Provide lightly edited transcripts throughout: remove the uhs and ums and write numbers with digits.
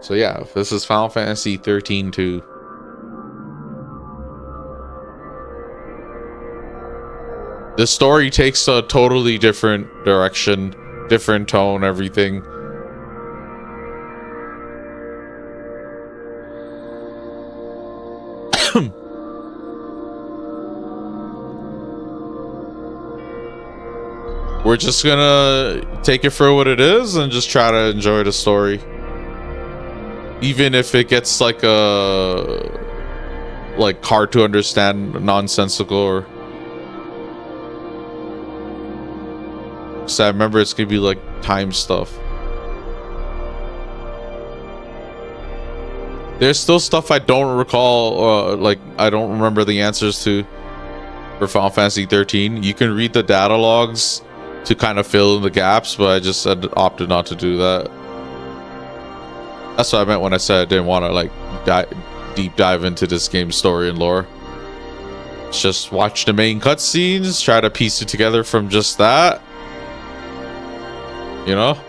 So yeah, this is Final Fantasy 13 2. The story takes a totally different direction, different tone, everything. We're just gonna take it for what it is and just try to enjoy the story. Even if it gets like hard to understand, nonsensical, or so I remember it's gonna be like time stuff. There's still stuff I don't recall, like I don't remember the answers to for Final Fantasy 13. You can read the data logs to kind of fill in the gaps, but I just opted not to do that. That's what I meant when I said I didn't want to like deep dive into this game's story and lore. Just watch the main cutscenes, try to piece it together from just that. You know?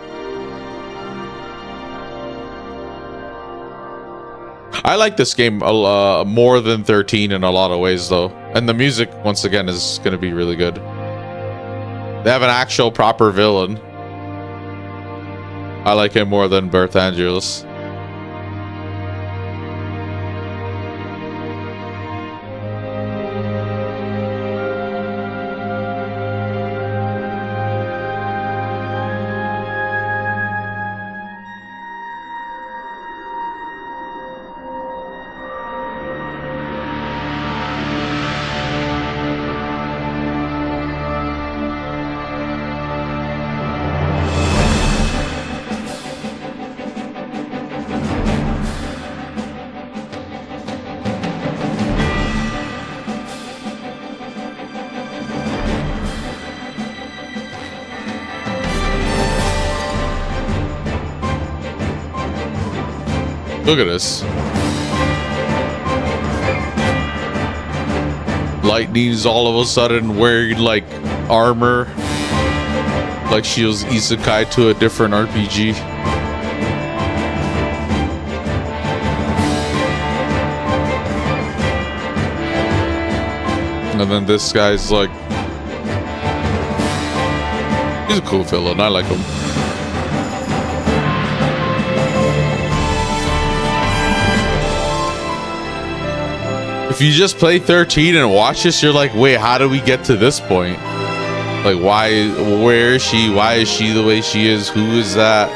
I like this game more than 13 in a lot of ways, though. And the music, once again, is going to be really good. They have an actual proper villain. I like him more than Berth Angelus. Look at this. Lightning's all of a sudden wearing like armor, like she was isekai to a different RPG. And then this guy's like, he's a cool villain. I like him. If you just play 13 and watch this, you're like, wait, how do we get to this point? Like, where is she? Why is she the way she is? Who is that?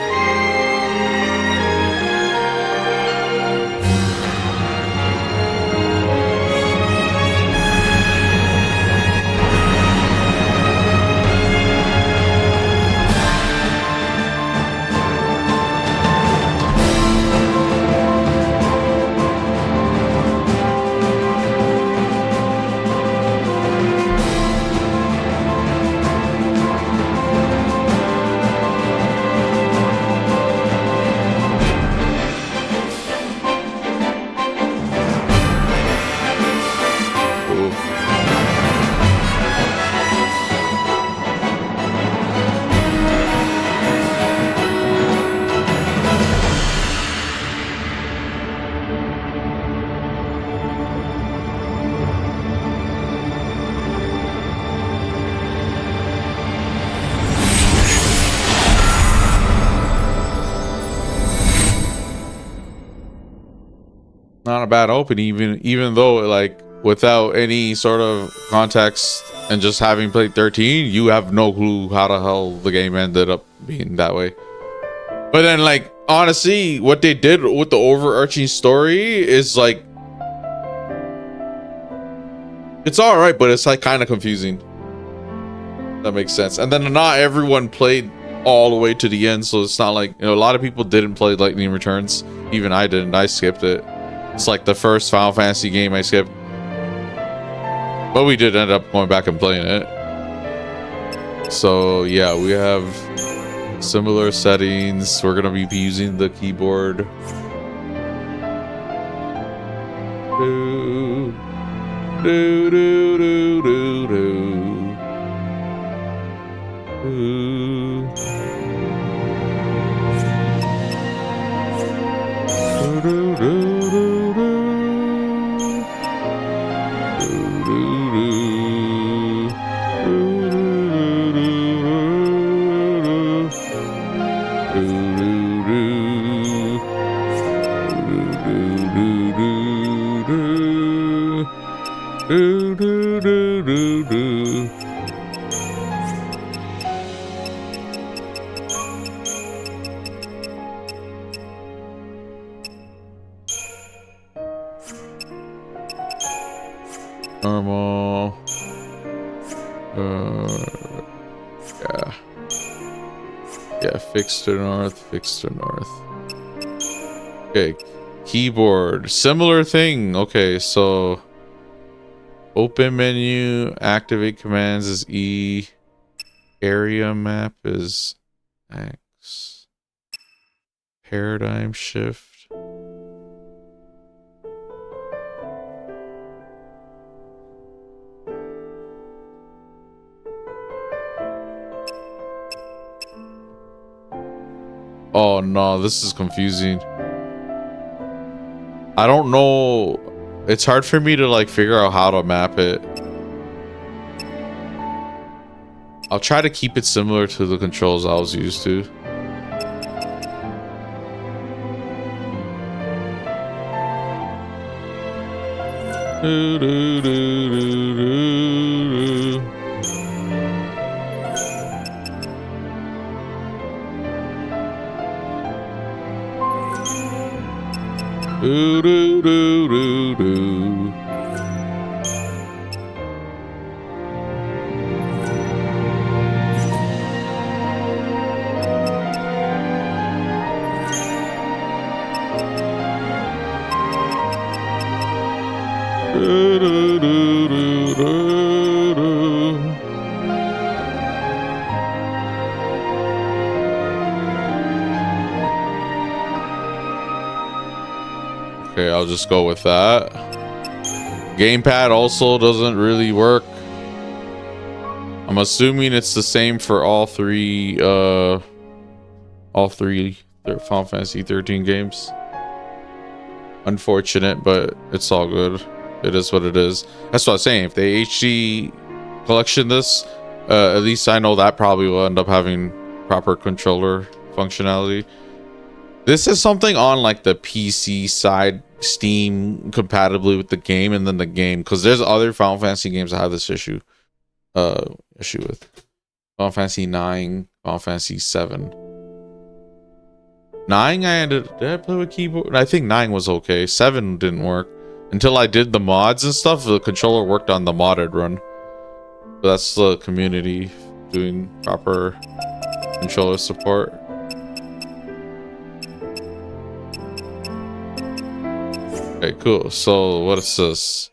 Not a bad opening, even though like without any sort of context and just having played 13, you have no clue how the hell the game ended up being that way. But then like honestly, what they did with the overarching story is like, it's all right, but it's like kind of confusing. That makes sense. And then not everyone played all the way to the end, so it's not like, you know, a lot of people didn't play Lightning Returns. Even I didn't. I skipped it. It's like the first Final Fantasy game I skipped. But we did end up going back and playing it. So yeah, we have similar settings. We're gonna be using the keyboard. Do, do, do, do, do, do. Do. do do. Normal. Yeah. Yeah, fixed to north, fixed to north. Okay, keyboard. Similar thing. Okay, so open menu, activate commands is E. Area map is X. Paradigm shift. Oh no, this is confusing. I don't know. It's hard for me to like figure out how to map it. I'll try to keep it similar to the controls I was used to. Do, do, do, do, do, do. Do, do, do, do, do. Do, do, do, do, do, do. Okay, I'll just go with that. Gamepad also doesn't really work. I'm assuming it's the same for all three Final Fantasy 13 games. Unfortunate, but it's all good. It is what it is. That's what I'm saying. If they HD collection this, at least I know that probably will end up having proper controller functionality. This is something on like the PC side, Steam compatibly with the game, and then the game, because there's other Final Fantasy games that have this issue with. Final Fantasy 9, Final Fantasy 7. 9 did I play with keyboard? I think 9 was okay. 7 didn't work. Until I did the mods and stuff, the controller worked on the modded run. But that's the community doing proper controller support. Okay, cool. So what is this?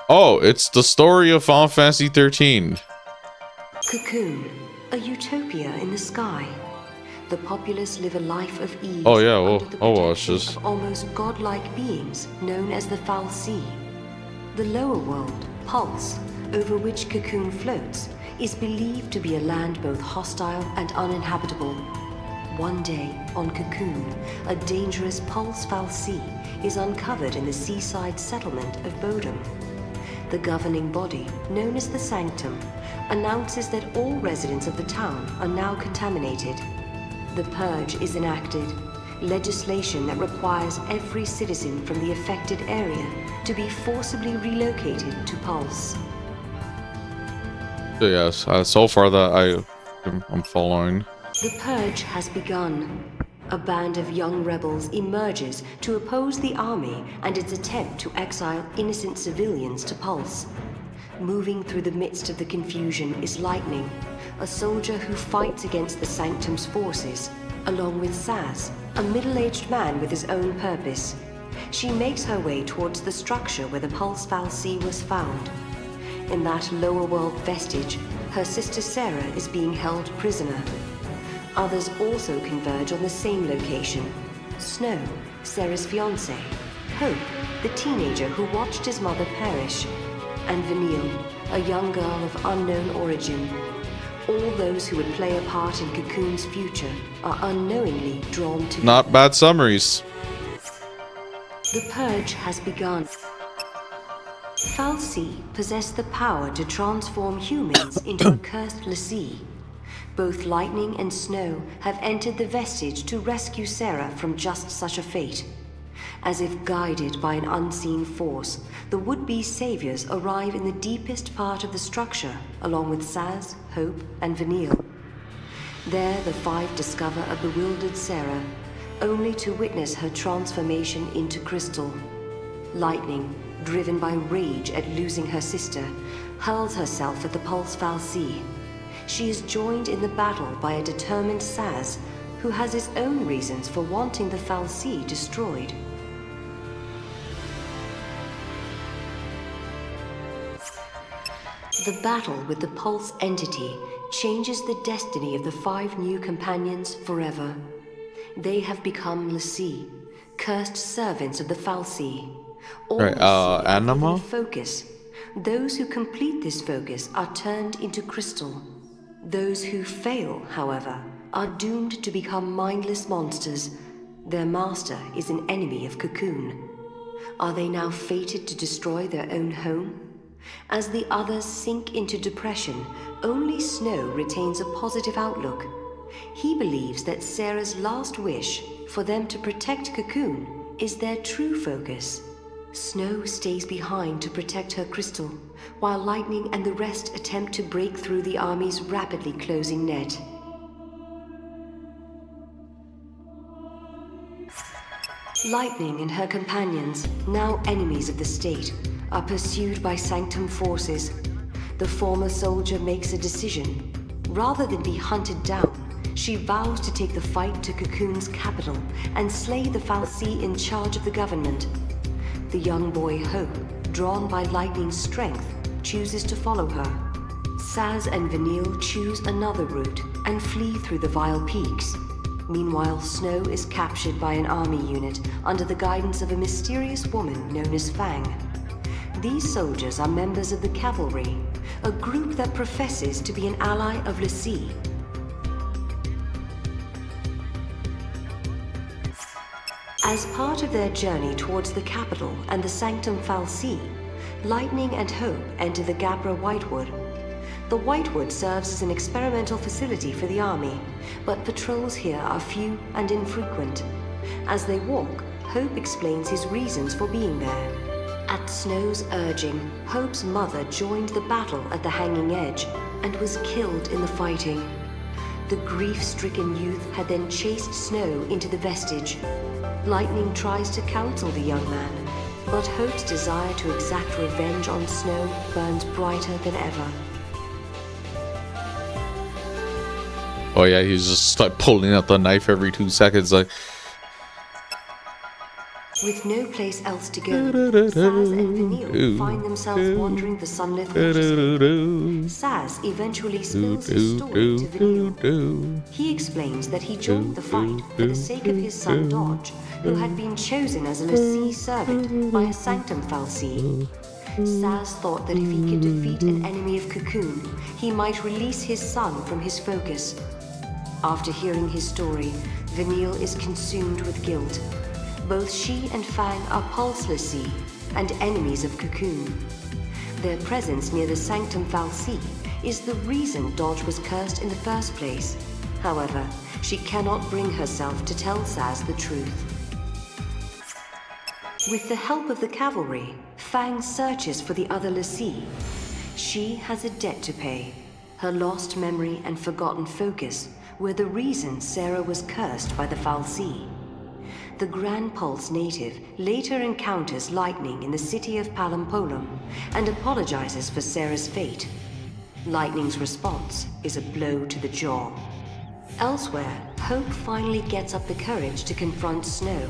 Oh, it's the story of Final Fantasy 13. Cocoon, a utopia in the sky. The populace live a life of ease. Oh yeah, under the protection of almost godlike beings known as the Foul Sea. The lower world, Pulse, over which Cocoon floats, is believed to be a land both hostile and uninhabitable. One day, on Cocoon, a dangerous Pulse Foul Sea is uncovered in the seaside settlement of Bodum. The governing body, known as the Sanctum, announces that all residents of the town are now contaminated. The Purge is enacted, legislation that requires every citizen from the affected area to be forcibly relocated to Pulse. Yes, so far that I'm following. The Purge has begun. A band of young rebels emerges to oppose the army and its attempt to exile innocent civilians to Pulse. Moving through the midst of the confusion is Lightning, a soldier who fights against the Sanctum's forces, along with Saz, a middle-aged man with his own purpose. She makes her way towards the structure where the Pulse Foul Sea was found. In that lower world vestige, her sister Sarah is being held prisoner. Others also converge on the same location. Snow, Sarah's fiancé, Hope, the teenager who watched his mother perish, and Vanille, a young girl of unknown origin. All those who would play a part in Cocoon's future are unknowingly drawn to... Not bad summaries. The Purge has begun. Foul Sea possess the power to transform humans into a cursed Lassie. Both Lightning and Snow have entered the vestige to rescue Sarah from just such a fate. As if guided by an unseen force, the would-be saviors arrive in the deepest part of the structure, along with Saz, Hope, and Vanille. There, the five discover a bewildered Sarah, only to witness her transformation into crystal. Lightning, driven by rage at losing her sister, hurls herself at the Pulse Fal'Cie. She is joined in the battle by a determined Saz, who has his own reasons for wanting the Fal'Cie destroyed. The battle with the Pulse entity changes the destiny of the five new companions forever. They have become l'Cie, cursed servants of the Fal'Cie. All Right, l'Cie are given Anima? a focus. Those who complete this focus are turned into crystal. Those who fail, however, are doomed to become mindless monsters. Their master is an enemy of Cocoon. Are they now fated to destroy their own home? As the others sink into depression, only Snow retains a positive outlook. He believes that Sarah's last wish, for them to protect Cocoon, is their true focus. Snow stays behind to protect her crystal, while Lightning and the rest attempt to break through the army's rapidly closing net. Lightning and her companions, now enemies of the state, are pursued by Sanctum forces. The former soldier makes a decision. Rather than be hunted down, she vows to take the fight to Cocoon's capital and slay the Fal'Cie in charge of the government. The young boy Hope, drawn by Lightning's strength, chooses to follow her. Saz and Vanille choose another route and flee through the Vile Peaks. Meanwhile, Snow is captured by an army unit under the guidance of a mysterious woman known as Fang. These soldiers are members of the Cavalry, a group that professes to be an ally of l'Cie. As part of their journey towards the capital and the Sanctum Fal'Cie, Lightning and Hope enter the Gabra Whitewood. The Whitewood serves as an experimental facility for the army, but patrols here are few and infrequent. As they walk, Hope explains his reasons for being there. At Snow's urging, Hope's mother joined the battle at the Hanging Edge and was killed in the fighting. The grief-stricken youth had then chased Snow into the vestige. Lightning tries to counsel the young man, but Hope's desire to exact revenge on Snow burns brighter than ever. Oh yeah, he's just like pulling out the knife every 2 seconds, like. With no place else to go, Saz and Vanille find themselves wandering the sunlit waters. Saz eventually spills his story to Vanille. He explains that he joined the fight for the sake of his son Dodge, who had been chosen as a l'Cie servant by a Sanctum Fal'Cie. Saz thought that if he could defeat an enemy of Cocoon, he might release his son from his focus. After hearing his story, Vanille is consumed with guilt. Both she and Fang are Pulse l'Cie and enemies of Cocoon. Their presence near the Sanctum Fal'Cie is the reason Dodge was cursed in the first place. However, she cannot bring herself to tell Saz the truth. With the help of the cavalry, Fang searches for the other l'Cie. She has a debt to pay. Her lost memory and forgotten focus were the reason Sarah was cursed by the Fal'Cie. The Grand Pulse native later encounters Lightning in the city of Palampolum and apologizes for Sarah's fate. Lightning's response is a blow to the jaw. Elsewhere, Hope finally gets up the courage to confront Snow.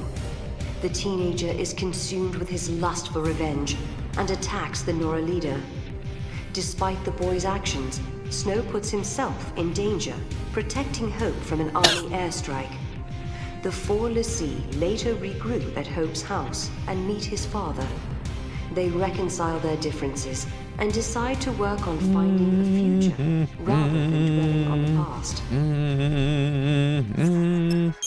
The teenager is consumed with his lust for revenge and attacks the Nora leader. Despite the boy's actions, Snow puts himself in danger, protecting Hope from an army airstrike. The four l'Cie later regroup at Hope's house and meet his father. They reconcile their differences and decide to work on finding a future rather than dwelling on the past.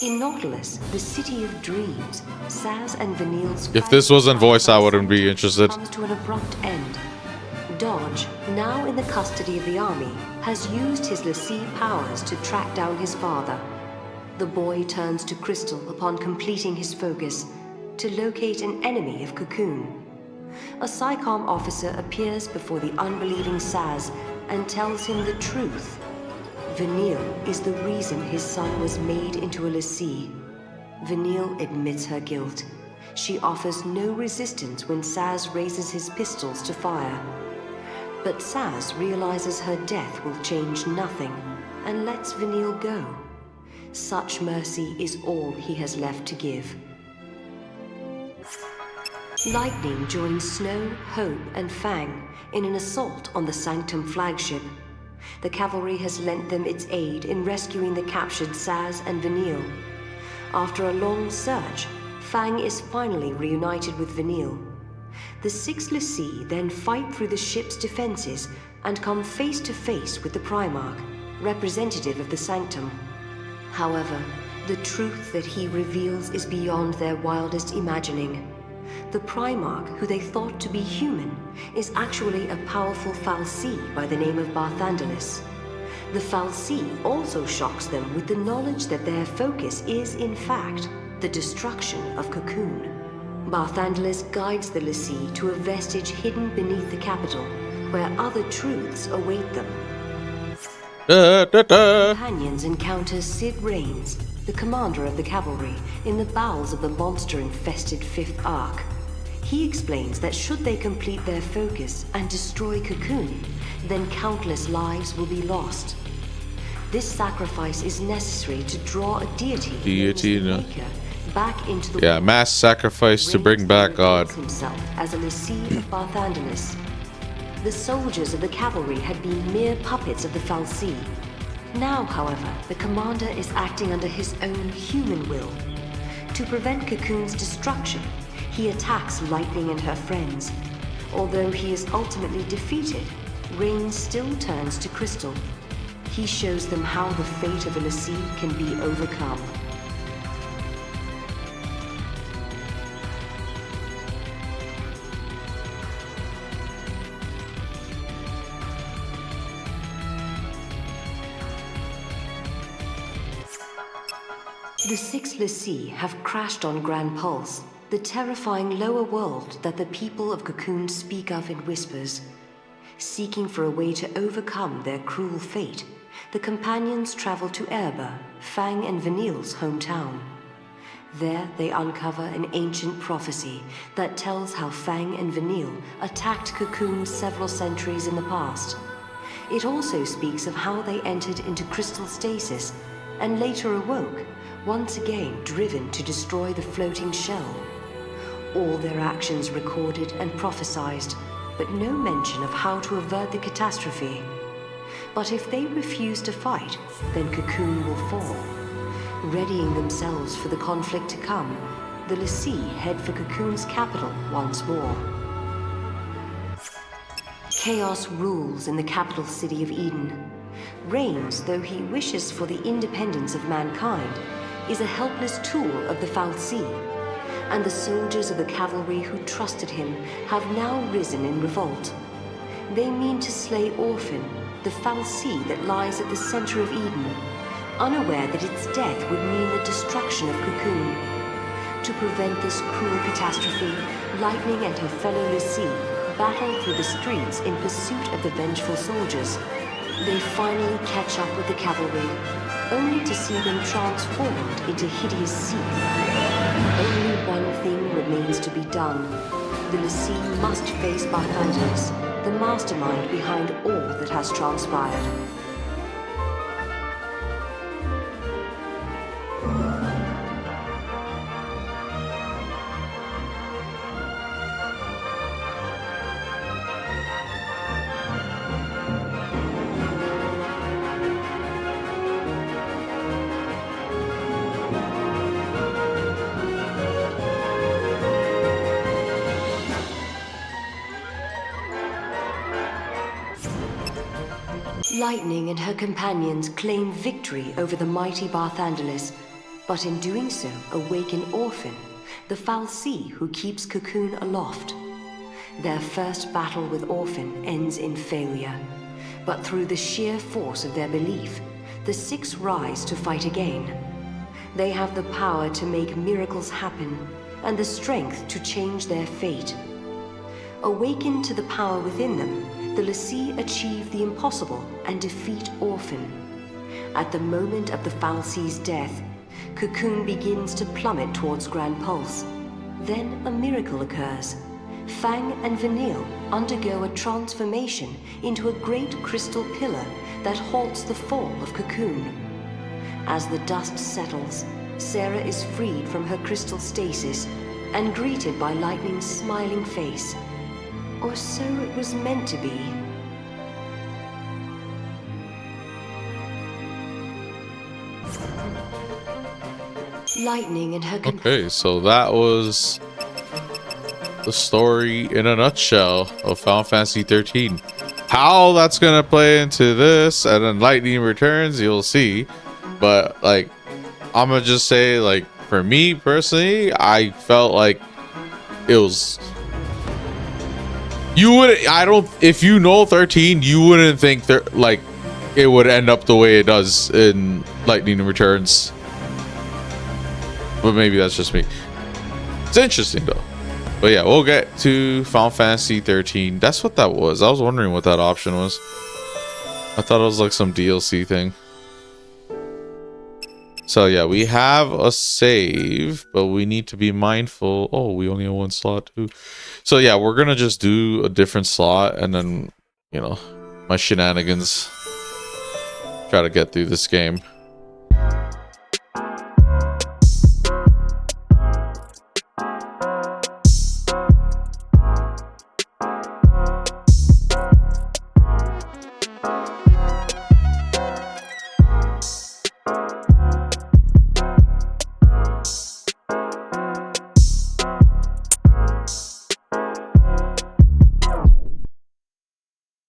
In Nautilus, the city of dreams, Saz and Vanille's If this wasn't voiced, I wouldn't be interested. comes to an abrupt end. Dodge, now in the custody of the army, has used his l'Cie powers to track down his father. The boy turns to Crystal upon completing his focus, to locate an enemy of Cocoon. A PSICOM officer appears before the unbelieving Saz and tells him the truth. Vanille is the reason his son was made into a l'Cie. Vanille admits her guilt. She offers no resistance when Saz raises his pistols to fire. But Saz realizes her death will change nothing and lets Vanille go. Such mercy is all he has left to give. Lightning joins Snow, Hope, and Fang in an assault on the Sanctum flagship. The cavalry has lent them its aid in rescuing the captured Saz and Vanille. After a long search, Fang is finally reunited with Vanille. The six l'Cie then fight through the ship's defenses and come face to face with the Primarch, representative of the Sanctum. However, the truth that he reveals is beyond their wildest imagining. The Primarch, who they thought to be human, is actually a powerful fal'Cie by the name of Barthandelus. The fal'Cie also shocks them with the knowledge that their focus is, in fact, the destruction of Cocoon. Barthandelus guides the l'Cie to a vestige hidden beneath the capital, where other truths await them. Companions encounter Sid Raines, the commander of the cavalry, in the bowels of the monster-infested Fifth Ark. He explains that should they complete their focus and destroy Cocoon, then countless lives will be lost. This sacrifice is necessary to draw a deity Maker back into the world. Mass sacrifice to bring back God. Himself as a l'Cie of Barthandelus. The soldiers of the cavalry had been mere puppets of the fal'Cie. Now, however, the commander is acting under his own human will. To prevent Cocoon's destruction, he attacks Lightning and her friends. Although he is ultimately defeated, Rain still turns to Crystal. He shows them how the fate of a l'Cie can be overcome. The six l'Cie have crashed on Grand Pulse, the terrifying lower world that the people of Cocoon speak of in whispers. Seeking for a way to overcome their cruel fate, the companions travel to Erba, Fang and Vanille's hometown. There they uncover an ancient prophecy that tells how Fang and Vanille attacked Cocoon several centuries in the past. It also speaks of how they entered into crystal stasis and later awoke, once again driven to destroy the floating shell. All their actions recorded and prophesized, but no mention of how to avert the catastrophe. But if they refuse to fight, then Cocoon will fall. Readying themselves for the conflict to come, the l'Cie head for Cocoon's capital once more. Chaos rules in the capital city of Eden. Raines, though he wishes for the independence of mankind, is a helpless tool of the fal'Cie, and the soldiers of the cavalry who trusted him have now risen in revolt. They mean to slay Orphan, the fal'Cie that lies at the center of Eden, unaware that its death would mean the destruction of Cocoon. To prevent this cruel catastrophe, Lightning and her fellow l'Cie battle through the streets in pursuit of the vengeful soldiers. They finally catch up with the cavalry, only to see them transformed into hideous seeds. Only one thing remains to be done. The l'Cie must face Barthandelus, the mastermind behind all that has transpired. Lightning and her companions claim victory over the mighty Barthandelus, but in doing so awaken Orphan, the fal'Cie who keeps Cocoon aloft. Their first battle with Orphan ends in failure, but through the sheer force of their belief, the six rise to fight again. They have the power to make miracles happen, and the strength to change their fate. Awakened to the power within them, the l'Cie achieve the impossible and defeat Orphan. At the moment of the fal'Cie's death, Cocoon begins to plummet towards Grand Pulse. Then a miracle occurs. Fang and Vanille undergo a transformation into a great crystal pillar that halts the fall of Cocoon. As the dust settles, Sarah is freed from her crystal stasis and greeted by Lightning's smiling face. Or so it was meant to be. Lightning and her Okay, so that was the story in a nutshell of Final Fantasy 13. How that's gonna play into this and then Lightning Returns, you'll see. But like, I'm gonna just say, like, for me personally, I felt like it was, you would, I don't, if you know 13, you wouldn't think that like it would end up the way it does in Lightning Returns. But maybe that's just me. It's interesting though. But yeah, we'll get to Final Fantasy 13. That's what that was. I was wondering what that option was. I thought it was like some DLC thing. So yeah, we have a save, but we need to be mindful. Oh, we only have one slot too. So yeah, we're gonna just do a different slot and then, you know, my shenanigans. Try to get through this game.